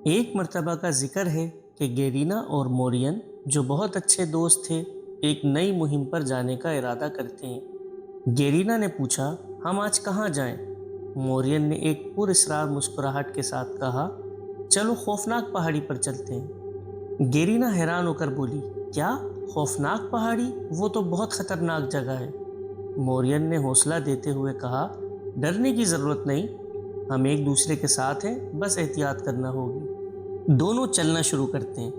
ایک مرتبہ کا ذکر ہے کہ گیرینا اور مورین جو بہت اچھے دوست تھے ایک نئی مہم پر جانے کا ارادہ کرتے ہیں۔ گیرینا نے پوچھا، ہم آج کہاں جائیں؟ مورین نے ایک پر اسرار مسکراہٹ کے ساتھ کہا، چلو خوفناک پہاڑی پر چلتے ہیں۔ گیرینا حیران ہو کر بولی، کیا خوفناک پہاڑی؟ وہ تو بہت خطرناک جگہ ہے۔ مورین نے حوصلہ دیتے ہوئے کہا، ڈرنے کی ضرورت نہیں، ہم ایک دوسرے کے ساتھ ہیں، بس احتیاط کرنا ہوگی۔ دونوں چلنا شروع کرتے ہیں۔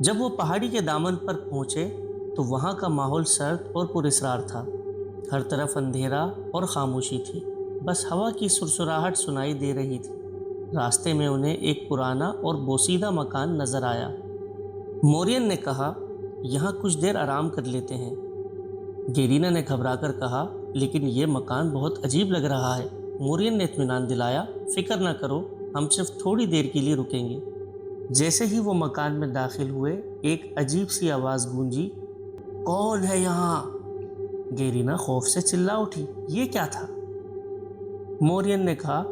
جب وہ پہاڑی کے دامن پر پہنچے تو وہاں کا ماحول سرد اور پراسرار تھا۔ ہر طرف اندھیرا اور خاموشی تھی، بس ہوا کی سرسراہٹ سنائی دے رہی تھی۔ راستے میں انہیں ایک پرانا اور بوسیدہ مکان نظر آیا۔ مورین نے کہا، یہاں کچھ دیر آرام کر لیتے ہیں۔ گیرینا نے گھبرا کر کہا، لیکن یہ مکان بہت عجیب لگ رہا ہے۔ مورین نے اطمینان دلایا، فکر نہ کرو، ہم صرف تھوڑی دیر کے لیے رکیں گے۔ جیسے ہی وہ مکان میں داخل ہوئے ایک عجیب سی آواز گونجی، کون ہے یہاں؟ گیرینا خوف سے چلا اٹھی، یہ کیا تھا؟ مورین نے کہا،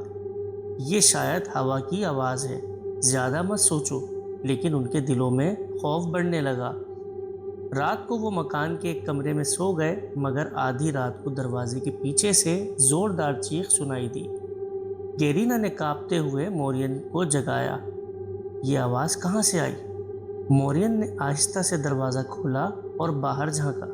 یہ شاید ہوا کی آواز ہے، زیادہ مت سوچو۔ لیکن ان کے دلوں میں خوف بڑھنے لگا۔ رات کو وہ مکان کے ایک کمرے میں سو گئے، مگر آدھی رات کو دروازے کے پیچھے سے زوردار چیخ سنائی دی۔ گیرینا نے کانپتے ہوئے مورین کو جگایا، یہ آواز کہاں سے آئی؟ مورین نے آہستہ سے دروازہ کھولا اور باہر جھانکا۔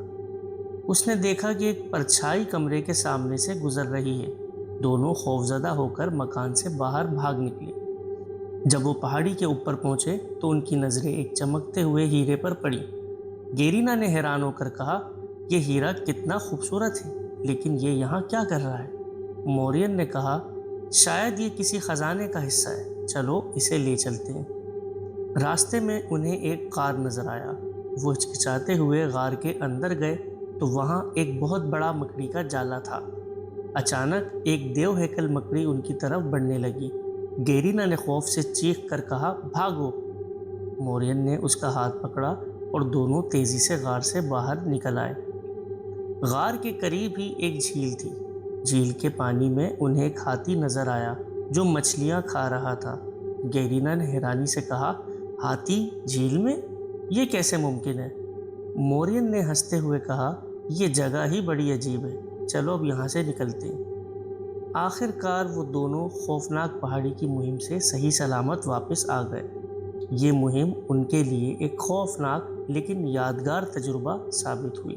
اس نے دیکھا کہ ایک پرچھائی کمرے کے سامنے سے گزر رہی ہے۔ دونوں خوفزدہ ہو کر مکان سے باہر بھاگ نکلے۔ جب وہ پہاڑی کے اوپر پہنچے تو ان کی نظریں ایک چمکتے ہوئے ہیرے پر پڑی۔ گیرینا نے حیران ہو کر کہا، یہ ہیرا کتنا خوبصورت ہے، لیکن یہ یہاں کیا کر رہا ہے؟ مورین نے کہا، شاید یہ کسی خزانے کا حصہ ہے، چلو اسے لے چلتے ہیں۔ راستے میں انہیں ایک غار نظر آیا۔ وہ ہچکچاتے ہوئے غار کے اندر گئے تو وہاں ایک بہت بڑا مکڑی کا جالا تھا۔ اچانک ایک دیو ہیکل مکڑی ان کی طرف بڑھنے لگی۔ گیرینا نے خوف سے چیخ کر کہا، بھاگو! مورین نے اس کا ہاتھ پکڑا اور دونوں تیزی سے غار سے باہر نکل آئے۔ غار کے قریب ہی ایک جھیل تھی۔ جھیل کے پانی میں انہیں ایک ہاتھی نظر آیا جو مچھلیاں کھا رہا تھا۔ گیرینا نے حیرانی سے کہا، ہاتھی جھیل میں؟ یہ کیسے ممکن ہے؟ مورین نے ہنستے ہوئے کہا، یہ جگہ ہی بڑی عجیب ہے، چلو اب یہاں سے نکلتے ہیں۔ آخر کار وہ دونوں خوفناک پہاڑی کی مہم سے صحیح سلامت واپس آ گئے۔ یہ مہم ان کے لیے ایک خوفناک لیکن یادگار تجربہ ثابت ہوئی۔